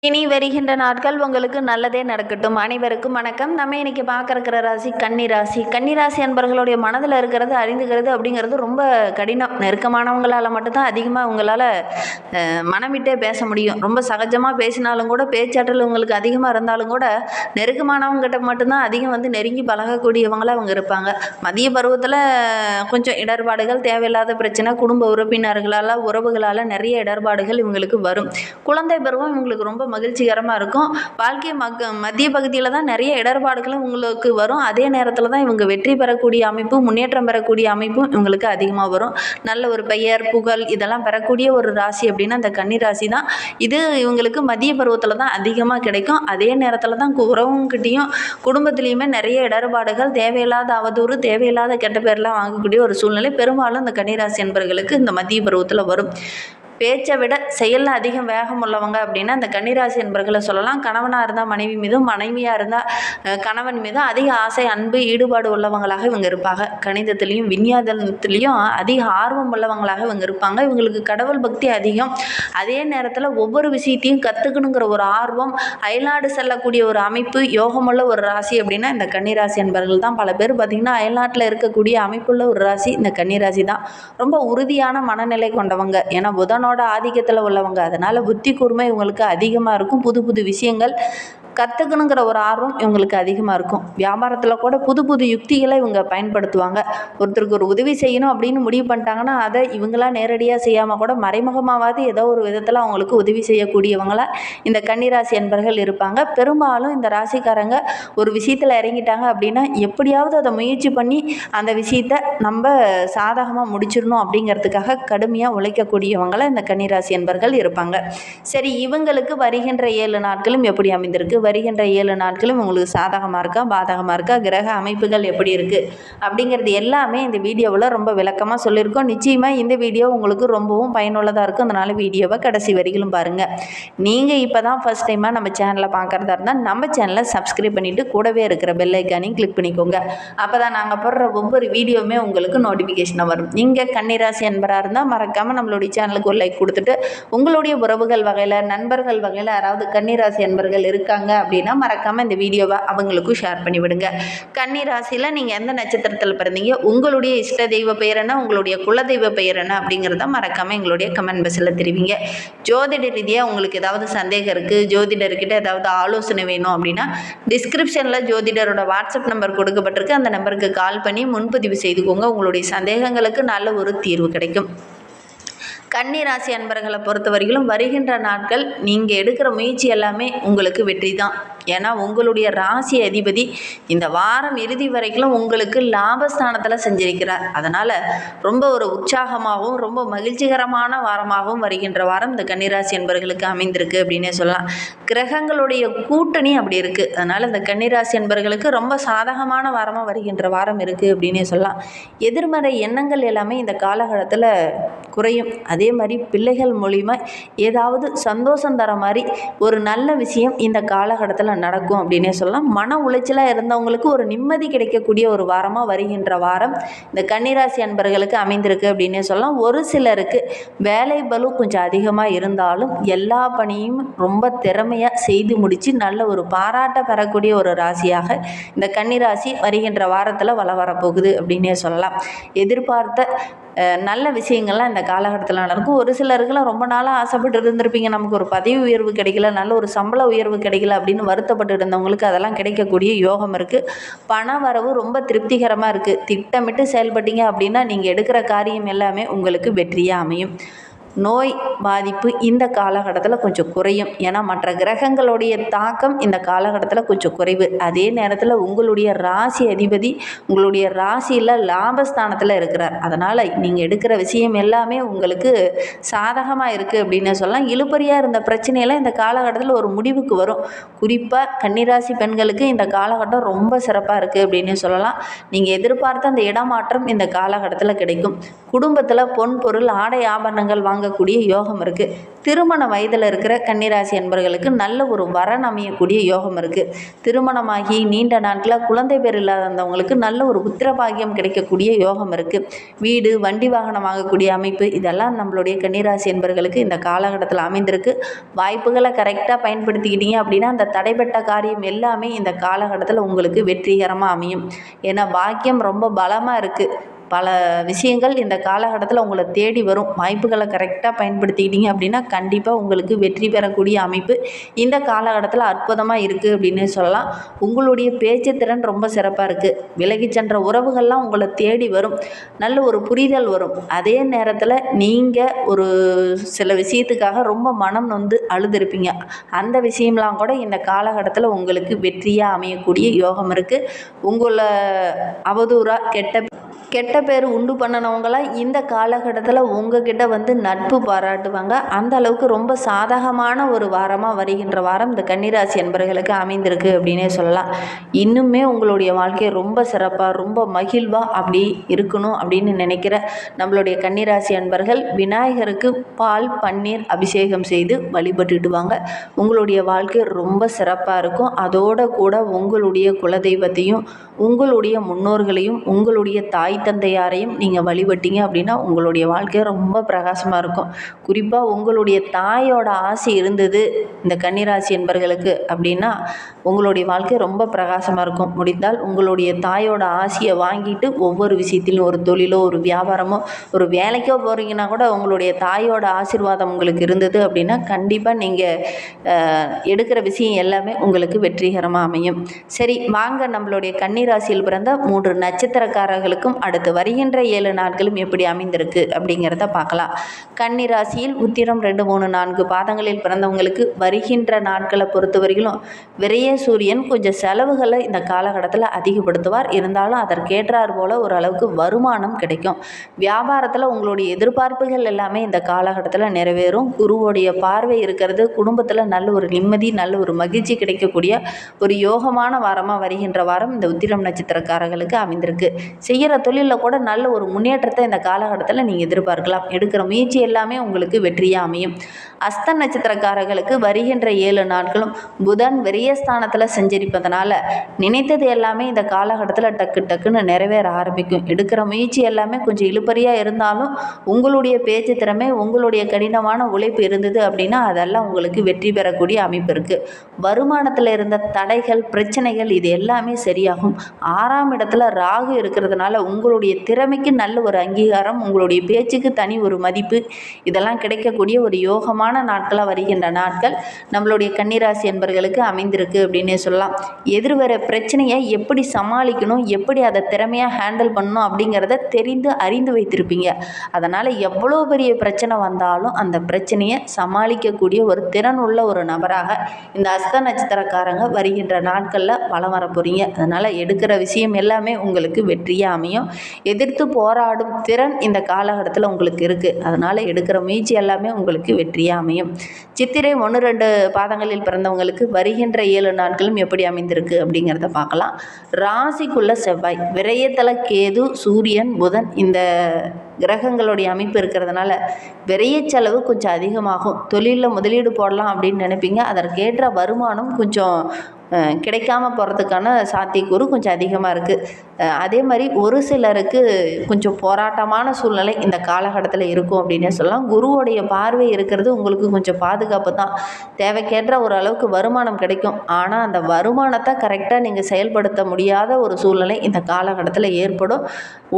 இனி வருகின்ற நாட்கள் உங்களுக்கு நல்லதே நடக்கட்டும். அனைவருக்கும் வணக்கம். நம்ம இன்னைக்கு பார்க்க ராசி கன்னி ராசி. கன்னி ராசி அன்பர்களுடைய மனதில் இருக்கிறது அறிந்துக்கிறது அப்படிங்கிறது ரொம்ப கடினம். நெருக்கமானவங்களால் மட்டும்தான் அதிகமாக உங்களால் மனம் விட்டே பேச முடியும். ரொம்ப சகஜமாக பேசினாலும் கூட, பேச்சாற்றல் உங்களுக்கு அதிகமாக இருந்தாலும் கூட, நெருக்கமானவங்ககிட்ட மட்டும்தான் அதிகம் நெருங்கி பழகக்கூடியவங்களாக அவங்க இருப்பாங்க. மதிய பருவத்தில் கொஞ்சம் இடர்பாடுகள், தேவையில்லாத பிரச்சனை, குடும்ப உறுப்பினர்களால், உறவுகளால் நிறைய இடர்பாடுகள் இவங்களுக்கு வரும். குழந்தை பருவம் இவங்களுக்கு ரொம்ப மகிழ்ச்சிகரமாக இருக்கும். வாழ்க்கை மத்திய பகுதியில் தான் நிறைய இடர்பாடுகளும் உங்களுக்கு வரும். அதே நேரத்தில் தான் இவங்க வெற்றி பெறக்கூடிய அமைப்பும், முன்னேற்றம் பெறக்கூடிய அமைப்பும் இவங்களுக்கு அதிகமாக வரும். நல்ல ஒரு பெயர், புகழ் இதெல்லாம் பெறக்கூடிய ஒரு ராசி அப்படின்னா அந்த கன்னி ராசி தான். இது இவங்களுக்கு மதிய பருவத்தில் தான் அதிகமாக கிடைக்கும். அதே நேரத்தில் தான் உறவுங்கிட்டையும் குடும்பத்திலையுமே நிறைய இடர்பாடுகள், தேவையில்லாத அவதூறு, தேவையில்லாத கெட்ட பேர்லாம் வாங்கக்கூடிய ஒரு சூழ்நிலை பெரும்பாலும் இந்த கன்னிராசி என்பவர்களுக்கு இந்த மத்திய பருவத்தில் வரும். பேச்சை விட செயலில் அதிகம் வேகம் உள்ளவங்க அப்படின்னா அந்த கன்னிராசி என்பர்களை சொல்லலாம். கணவனாக இருந்தால் மனைவி மீதும், மனைவியாக இருந்தால் கணவன் மீதும் அதிக ஆசை, அன்பு, ஈடுபாடு உள்ளவங்களாக இவங்க இருப்பாங்க. கணிதத்துலேயும் விஞ்ஞானத்துலேயும் அதிக ஆர்வம் உள்ளவங்களாக இவங்க இருப்பாங்க. இவங்களுக்கு கடவுள் பக்தி அதிகம். அதே நேரத்தில் ஒவ்வொரு விஷயத்தையும் கற்றுக்கணுங்கிற ஒரு ஆர்வம், அயல்நாடு செல்லக்கூடிய ஒரு அமைப்பு, யோகமுள்ள ஒரு ராசி அப்படின்னா இந்த கன்னிராசி என்பர்கள் தான். பல பேர் பார்த்திங்கன்னா அயல்நாட்டில் இருக்கக்கூடிய அமைப்புள்ள ஒரு ராசி இந்த கன்னிராசி தான். ரொம்ப உறுதியான மனநிலை கொண்டவங்க. ஏன்னா புதனோட ஆதிக்கத்தில் உள்ளவங்க. அதனால் புத்தி கூர்மை இவங்களுக்கு அதிகமாக இருக்கும். புது புது விஷயங்கள் கற்றுக்கணுங்கிற ஒரு ஆர்வம் இவங்களுக்கு அதிகமாக இருக்கும். வியாபாரத்தில் கூட புது புது யுக்திகளை இவங்க பயன்படுத்துவாங்க. ஒருத்தருக்கு ஒரு உதவி செய்யணும் அப்படின்னு முடிவு பண்ணிட்டாங்கன்னா அதை இவங்களா நேரடியாக செய்யாமல் கூட மறைமுகமாவது ஏதோ ஒரு விதத்தில் அவங்களுக்கு உதவி செய்யக்கூடியவங்களா இந்த கன்னிராசி என்பர்கள் இருப்பாங்க. பெரும்பாலும் இந்த ராசிக்காரங்க ஒரு விஷயத்தில் இறங்கிட்டாங்க அப்படின்னா எப்படியாவது அதை முயற்சி பண்ணி அந்த விஷயத்தை நம்ம சாதகமாக முடிச்சிடணும் அப்படிங்கிறதுக்காக கடுமையாக உழைக்கக்கூடியவங்களா இந்த கன்னிராசி என்பர்கள் இருப்பாங்க. சரி, இவங்களுக்கு வருகின்ற 7 நாட்களும் எப்படி அமைந்திருக்கு? வருகின்ற 7 நாட்களும் உங்களுக்கு சாதகமாக இருக்கா, பாதகமாக இருக்கா, கிரக அமைப்புகள் எப்படி இருக்குது அப்படிங்கிறது எல்லாமே இந்த வீடியோவில் ரொம்ப விளக்கமாக சொல்லியிருக்கோம். நிச்சயமாக இந்த வீடியோ உங்களுக்கு ரொம்பவும் பயனுள்ளதாக இருக்கும். அதனால் வீடியோவை கடைசி வரையிலும் பாருங்கள். நீங்கள் இப்போ தான் ஃபஸ்ட் டைமாக நம்ம சேனலை பார்க்குறதா இருந்தால் நம்ம சேனலை சப்ஸ்கிரைப் பண்ணிவிட்டு கூடவே இருக்கிற பெல் ஐக்கானையும் கிளிக் பண்ணிக்கோங்க. அப்போ தான் நாங்கள் போடுற ஒவ்வொரு வீடியோவுமே உங்களுக்கு நோட்டிஃபிகேஷனாக வரும். நீங்கள் கன்னிராசி என்பராக இருந்தால் மறக்காமல் நம்மளுடைய சேனலுக்கு ஒரு லைக் கொடுத்துட்டு, உங்களுடைய உறவுகள் வகையில், நண்பர்கள் வகையில் யாராவது கன்னிராசி என்பர்கள் இருக்காங்க அப்படின்னா மறக்காமல் இந்த வீடியோவை அவங்களுக்கும் ஷேர் பண்ணி விடுங்க. கன்னி ராசியில் நீங்கள் எந்த நட்சத்திரத்தில் பிறந்தீங்க, உங்களுடைய இஷ்ட தெய்வ பெயர் என்ன, உங்களுடைய குலதெய்வ பெயர் என்ன அப்படிங்கிறத மறக்காமல் எங்களுடைய கமெண்ட் பாக்ஸில் தெரிவிங்க. ஜோதிட ரீதியாக உங்களுக்கு ஏதாவது சந்தேகம் இருக்குது, ஜோதிடர்கிட்ட ஏதாவது ஆலோசனை வேணும் அப்படின்னா டிஸ்கிரிப்ஷனில் ஜோதிடரோட வாட்ஸ்அப் நம்பர் கொடுக்கப்பட்டிருக்கு. அந்த நம்பருக்கு கால் பண்ணி முன்பதிவு செய்துக்கோங்க. உங்களுடைய சந்தேகங்களுக்கு நல்ல ஒரு தீர்வு கிடைக்கும். கன்னி ராசி அன்பர்களை பொறுத்தவரையிலும் வருகின்ற நாட்கள் நீங்கள் எடுக்கிற முயற்சி எல்லாமே உங்களுக்கு வெற்றி தான். ஏன்னா உங்களுடைய ராசி அதிபதி இந்த வாரம் இறுதி வரைக்கும் உங்களுக்கு லாபஸ்தானத்தில் செஞ்சிருக்கிறார். அதனால் ரொம்ப ஒரு உற்சாகமாகவும் ரொம்ப மகிழ்ச்சிகரமான வாரமாகவும் வருகின்ற வாரம் இந்த கன்னிராசி என்பர்களுக்கு அமைந்திருக்கு அப்படின்னே சொல்லலாம். கிரகங்களுடைய கூட்டணி அப்படி இருக்குது. அதனால் இந்த கன்னிராசி என்பர்களுக்கு ரொம்ப சாதகமான வாரமாக வருகின்ற வாரம் இருக்குது அப்படின்னே சொல்லலாம். எதிர்மறை எண்ணங்கள் எல்லாமே இந்த காலகட்டத்தில் குறையும். அதே மாதிரி பிள்ளைகள் மூலிமா ஏதாவது சந்தோஷம் தர மாதிரி ஒரு நல்ல விஷயம் இந்த காலகட்டத்தில் நடக்கும் அப்படின்னே சொல்லலாம். மன உளைச்சலாக இருந்தவங்களுக்கு ஒரு நிம்மதி கிடைக்கக்கூடிய ஒரு வாரமாக வருகின்ற வாரம் இந்த கன்னிராசி அன்பர்களுக்கு அமைந்திருக்கு அப்படின்னே சொல்லலாம். ஒரு சிலருக்கு வேலை பளு கொஞ்சம் அதிகமாக இருந்தாலும் எல்லா பணியும் ரொம்ப திறமையாக செய்து முடித்து நல்ல ஒரு பாராட்ட பெறக்கூடிய ஒரு ராசியாக இந்த கன்னிராசி வருகின்ற வாரத்தில் வரப்போகுது அப்படின்னே சொல்லலாம். எதிர்பார்த்த நல்ல விஷயங்கள்லாம் இந்த காலகட்டத்தில் நடக்கும். ஒரு சிலருக்குலாம் ரொம்ப நாளாக ஆசைப்பட்டு இருந்திருப்பீங்க, நமக்கு ஒரு பதவி உயர்வு கிடைக்கல, நல்ல ஒரு சம்பள உயர்வு கிடைக்கல அப்படின்னு வருத்தப்பட்டு இருந்தவங்களுக்கு அதெல்லாம் கிடைக்கக்கூடிய யோகம் இருக்குது. பண வரவு ரொம்ப திருப்திகரமாக இருக்குது. திட்டமிட்டு செயல்பட்டீங்க அப்படின்னா நீங்கள் எடுக்கிற காரியம் எல்லாமே உங்களுக்கு வெற்றியாக அமையும். நோய் பாதிப்பு இந்த காலகட்டத்தில் கொஞ்சம் குறையும். ஏன்னா மற்ற கிரகங்களுடைய தாக்கம் இந்த காலகட்டத்தில் கொஞ்சம் குறைவு. அதே நேரத்தில் உங்களுடைய ராசி அதிபதி உங்களுடைய ராசியில் லாபஸ்தானத்தில் இருக்கிறார். அதனால் நீங்கள் எடுக்கிற விஷயம் எல்லாமே உங்களுக்கு சாதகமாக இருக்குது அப்படின்னு சொல்லலாம். இழுபறியாக இருந்த பிரச்சனையெல்லாம் இந்த காலகட்டத்தில் ஒரு முடிவுக்கு வரும். குறிப்பாக கன்னிராசி பெண்களுக்கு இந்த காலகட்டம் ரொம்ப சிறப்பாக இருக்குது அப்படின்னு சொல்லலாம். நீங்கள் எதிர்பார்த்த அந்த இடமாற்றம் இந்த காலகட்டத்தில் கிடைக்கும். குடும்பத்தில் பொன் பொருள் ஆடை ஆபரணங்கள் வாங்க வாங்கக்கூடிய யோகம் இருக்குது. திருமண வயதில் இருக்கிற கன்னிராசி அன்பர்களுக்கு நல்ல ஒரு வரன் அமையக்கூடிய யோகம் இருக்குது. திருமணமாகி நீண்ட நாட்களாக குழந்தை பேர் இல்லாதவங்களுக்கு நல்ல ஒரு புத்திரபாகியம் கிடைக்கக்கூடிய யோகம் இருக்குது. வீடு வண்டி வாகனம் வாங்கக்கூடிய அமைப்பு இதெல்லாம் நம்மளுடைய கன்னிராசி அன்பர்களுக்கு இந்த காலகட்டத்தில் அமைந்திருக்கு. வாய்ப்புகளை கரெக்டாக பயன்படுத்திக்கிட்டீங்க அப்படின்னா அந்த தடைப்பட்ட காரியம் எல்லாமே இந்த காலகட்டத்தில் உங்களுக்கு வெற்றிகரமாக அமையும். ஏன்னா பாக்கியம் ரொம்ப பலமாக இருக்குது. பல விஷயங்கள் இந்த காலகட்டத்தில் உங்களை தேடி வரும். வாய்ப்புகளை கரெக்டாக பயன்படுத்திக்கிட்டீங்க அப்படின்னா கண்டிப்பாக உங்களுக்கு வெற்றி பெறக்கூடிய அமைப்பு இந்த காலகட்டத்தில் அற்புதமாக இருக்குது அப்படின்னு சொல்லலாம். உங்களுடைய பேச்சு திறன் ரொம்ப சிறப்பாக இருக்குது. விலகி சென்ற உறவுகள்லாம் உங்களை தேடி வரும். நல்ல ஒரு புரிதல் வரும். அதே நேரத்தில் நீங்கள் ஒரு சில விஷயத்துக்காக ரொம்ப மனம் நொந்து அழுதுருப்பீங்க. அந்த விஷயம்லாம் கூட இந்த காலகட்டத்தில் உங்களுக்கு வெற்றியாக அமையக்கூடிய யோகம் இருக்குது. உங்களை அவதூறாக கெட்ட பேர் உண்டு பண்ணினவங்களாம் இந்த காலகட்டத்தில் உங்ககிட்ட வந்து நட்பு பாராட்டுவாங்க. அந்த அளவுக்கு ரொம்ப சாதகமான ஒரு வாரமாக வருகின்ற வாரம் இந்த கன்னிராசி அன்பர்களுக்கு அமைந்திருக்கு அப்படின்னே சொல்லலாம். இன்னுமே உங்களுடைய வாழ்க்கை ரொம்ப சிறப்பாக ரொம்ப மகிழ்வாக அப்படி இருக்கணும் அப்படின்னு நினைக்கிற நம்மளுடைய கன்னிராசி அன்பர்கள் விநாயகருக்கு பால் பன்னீர் அபிஷேகம் செய்து வழிபட்டுட்டு வாங்க. உங்களுடைய வாழ்க்கை ரொம்ப சிறப்பாக இருக்கும். அதோட கூட உங்களுடைய குலதெய்வத்தையும் உங்களுடைய முன்னோர்களையும் உங்களுடைய தாய் தந்தையாரையும் நீங்கள் வழிபட்டீங்க அப்படின்னா உங்களுடைய வாழ்க்கை ரொம்ப பிரகாசமாக இருக்கும். குறிப்பாக உங்களுடைய தாயோட ஆசை இருந்தது இந்த கன்னிராசி என்பர்களுக்கு அப்படின்னா உங்களுடைய வாழ்க்கை ரொம்ப பிரகாசமாக இருக்கும். முடிந்தால் உங்களுடைய தாயோட ஆசையை வாங்கிட்டு ஒவ்வொரு விஷயத்திலும் ஒரு தொழிலோ ஒரு வியாபாரமோ ஒரு வேலைக்கோ போகிறீங்கன்னா கூட உங்களுடைய தாயோட ஆசீர்வாதம் உங்களுக்கு இருந்தது அப்படின்னா கண்டிப்பாக நீங்கள் எடுக்கிற விஷயம் எல்லாமே உங்களுக்கு வெற்றிகரமாக அமையும். சரி வாங்க நம்மளுடைய கன்னிராசியில் பிறந்த 3 நட்சத்திரக்காரர்களுக்கும் அடுத்து வருகின்ற 7 நாட்களும் எப்படி அமைந்திருக்கு அப்படிங்கிறத பார்க்கலாம். கன்னிராசியில் உத்திரம் 2, 3, 4 பாதங்களில் பிறந்தவங்களுக்கு வருகின்ற நாட்களை பொறுத்தவரையிலும் விரைய சூரியன் கொஞ்சம் செலவுகளை இந்த காலகட்டத்தில் அதிகப்படுத்துவார். இருந்தாலும் அதற்கேற்றார் போல ஓரளவுக்கு வருமானம் கிடைக்கும். வியாபாரத்தில் உங்களுடைய எதிர்பார்ப்புகள் எல்லாமே இந்த காலகட்டத்தில் நிறைவேறும். குருவோடைய பார்வை இருக்கிறது குடும்பத்தில் நல்ல ஒரு நிம்மதி நல்ல ஒரு மகிழ்ச்சி கிடைக்கக்கூடிய ஒரு யோகமான வாரமாக வருகின்ற வாரம் இந்த உத்திரம் நட்சத்திரக்காரர்களுக்கு அமைந்திருக்கு. செய்கிற தொழிலில் கூட நல்ல ஒரு முன்னேற்றத்தை இந்த காலகட்டத்தில் நீங்கள் எதிர்பார்க்கலாம். எடுக்கிற முயற்சி எல்லாமே உங்களுக்கு வெற்றியாக அமையும். அஸ்த நட்சத்திரக்காரர்களுக்கு வருகின்ற 7 நாட்களும் புதன் விரயஸ்தானத்தில் செஞ்சரிப்பதனால நினைத்தது எல்லாமே இந்த காலகட்டத்தில் டக்கு டக்குன்னு நிறைவேற ஆரம்பிக்கும். எடுக்கிற முயற்சி எல்லாமே கொஞ்சம் இழுபறியாக இருந்தாலும் உங்களுடைய பேச்சு திறமை உங்களுடைய கடினமான உழைப்பு இருந்தது அப்படின்னா அதெல்லாம் உங்களுக்கு வெற்றி பெறக்கூடிய அமைப்பு இருக்குது. வருமானத்தில் இருந்த தடைகள் பிரச்சனைகள் இது எல்லாமே சரியாகும். 6ஆம் இடத்துல ராகு இருக்கிறதுனால உங்களுடைய திறமைக்கு நல்ல ஒரு அங்கீகாரம் உங்களுடைய பேச்சுக்கு தனி ஒரு மதிப்பு இதெல்லாம் கிடைக்கக்கூடிய ஒரு யோகமான நாட்களாக வருகின்ற நாட்கள் நம்மளுடைய கன்னிராசி என்பர்களுக்கு அமைந்திருக்கு அப்படின்னே சொல்லலாம். எதிர்வர பிரச்சனையை எப்படி சமாளிக்கணும் எப்படி அதை திறமையாக ஹேண்டில் பண்ணணும் அப்படிங்கிறத தெரிந்து அறிந்து வைத்திருப்பீங்க. அதனால் எவ்வளோ பெரிய பிரச்சனை வந்தாலும் அந்த பிரச்சனையை சமாளிக்கக்கூடிய ஒரு திறன் உள்ள ஒரு நபராக இந்த அஸ்த நட்சத்திரக்காரங்க வருகின்ற நாட்களில் வலம் வர போகிறீங்க. அதனால் எடுக்கிற விஷயம் எல்லாமே உங்களுக்கு வெற்றியாக அமையும். எதிர்த்து போராடும் திறன் இந்த காலகட்டத்தில் உங்களுக்கு இருக்குது. அதனால் எடுக்கிற முயற்சி எல்லாமே உங்களுக்கு வெற்றியாக அமையும். சித்திரை 1, 2 பாதங்களில் பிறந்தவங்களுக்கு வருகின்ற 7 நாட்களும் எப்படி அமைந்திருக்கு அப்படிங்கிறத பார்க்கலாம். ராசிக்குள்ள செவ்வாய் விரயத்தல கேது சூரியன் புதன் இந்த கிரகங்களுடைய அமைப்பு இருக்கிறதுனால விரைய செலவு கொஞ்சம் அதிகமாகும். தொழிலில் முதலீடு போடலாம் அப்படின்னு நினைப்பீங்க. அதற்கேற்ற வருமானம் கொஞ்சம் கிடைக்காம போகிறதுக்கான சாத்தியக்கூறு கொஞ்சம் அதிகமாக இருக்குது. அதே மாதிரி ஒரு சிலருக்கு கொஞ்சம் போராட்டமான சூழ்நிலை இந்த காலகட்டத்தில் இருக்கும் அப்படின்னே சொல்லலாம். குருவோடைய பார்வை இருக்கிறது உங்களுக்கு கொஞ்சம் பாதுகாப்பு தான். தேவைக்கேற்ற ஒரு அளவுக்கு வருமானம் கிடைக்கும். ஆனால் அந்த வருமானத்தை கரெக்டாக நீங்கள் செயல்படுத்த முடியாத ஒரு சூழ்நிலை இந்த காலகட்டத்தில் ஏற்படும்.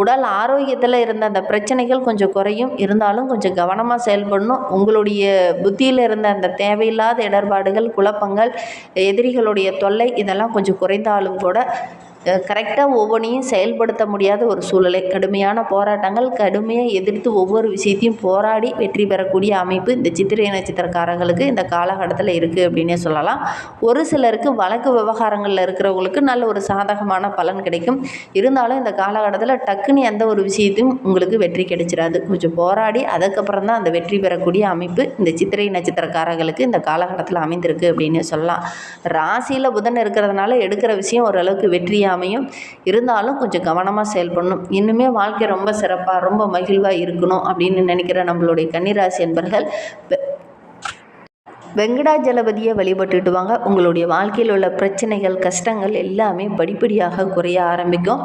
உடல் ஆரோக்கியத்தில் இருந்த அந்த பிரச்சனைகள் கொஞ்சம் குறையும். இருந்தாலும் கொஞ்சம் கவனமாக செயல்படணும். உங்களுடைய புத்தியில் இருந்த அந்த தேவையில்லாத இடர்பாடுகள் குழப்பங்கள் எதிரிகளுடைய தொல்லை இதெல்லாம் கொஞ்சம் குறைந்தாலும் கூட கரெக்டாக ஒவ்வொன்றையும் செயல்படுத்த முடியாத ஒரு சூழ்நிலை கடுமையான போராட்டங்கள் கடுமையாக எதிர்த்து ஒவ்வொரு விஷயத்தையும் போராடி வெற்றி பெறக்கூடிய அமைப்பு இந்த சித்திரை நட்சத்திரக்காரங்களுக்கு இந்த காலகட்டத்தில் இருக்குது அப்படின்னே சொல்லலாம். ஒரு சிலருக்கு வழக்கு விவகாரங்களில் இருக்கிறவங்களுக்கு நல்ல ஒரு சாதகமான பலன் கிடைக்கும். இருந்தாலும் இந்த காலகட்டத்தில் டக்குன்னு எந்த ஒரு விஷயத்தையும் உங்களுக்கு வெற்றி கிடைச்சிடாது. கொஞ்சம் போராடி அதுக்கப்புறம் தான் அந்த வெற்றி பெறக்கூடிய அமைப்பு இந்த சித்திரை நட்சத்திரக்காரர்களுக்கு இந்த காலகட்டத்தில் அமைந்திருக்கு அப்படின்னு சொல்லலாம். ராசியில் புதன் இருக்கிறதுனால எடுக்கிற விஷயம் ஓரளவுக்கு வெற்றியாக அமையும். இருந்தாலும் கொஞ்சம் கவனமாக செயல்படணும். இன்னுமே வாழ்க்கை ரொம்ப சிறப்பாக ரொம்ப மகிழ்வாக இருக்கணும் அப்படின்னு நினைக்கிற நம்மளுடைய கன்னிராசி என்பர்கள் வெங்கடாஜலபதியை வழிபட்டுட்டு வாங்க. உங்களுடைய வாழ்க்கையில் உள்ள பிரச்சனைகள் கஷ்டங்கள் எல்லாமே படிப்படியாக குறைய ஆரம்பிக்கும்.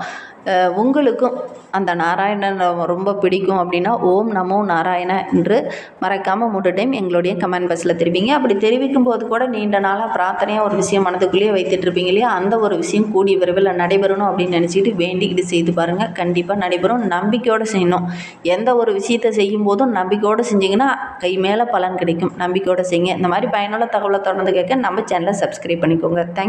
உங்களுக்கும் அந்த நாராயணன் ரொம்ப பிடிக்கும் அப்படின்னா ஓம் நமோ நாராயண என்று மறக்காமல் 3 டைம் எங்களுடைய கமெண்ட் பாக்ஸில் தெரிவிங்க. அப்படி தெரிவிக்கும் போது கூட நீண்ட நாளாக பிரார்த்தனையாக ஒரு விஷயம் மனதுக்குள்ளேயே வைத்துட்ருப்பீங்க இல்லையா, அந்த ஒரு விஷயம் கூடிய விரைவில் நடைபெறணும் அப்படின்னு நினச்சிக்கிட்டு வேண்டிக்கிட்டு செய்து பாருங்கள். கண்டிப்பாக நடைபெறும். நம்பிக்கையோடு செய்யணும். எந்த ஒரு விஷயத்தை செய்யும் போதும் நம்பிக்கையோடு செஞ்சிங்கன்னா கை மேலே பலன் கிடைக்கும். நம்பிக்கையோடு செய்யுங்க. இந்த மாதிரி பயனுள்ள தகவலை தொடர்ந்து கேட்க நம்ம சேனலை சப்ஸ்கிரைப் பண்ணிக்கோங்க. தேங்க்யூ.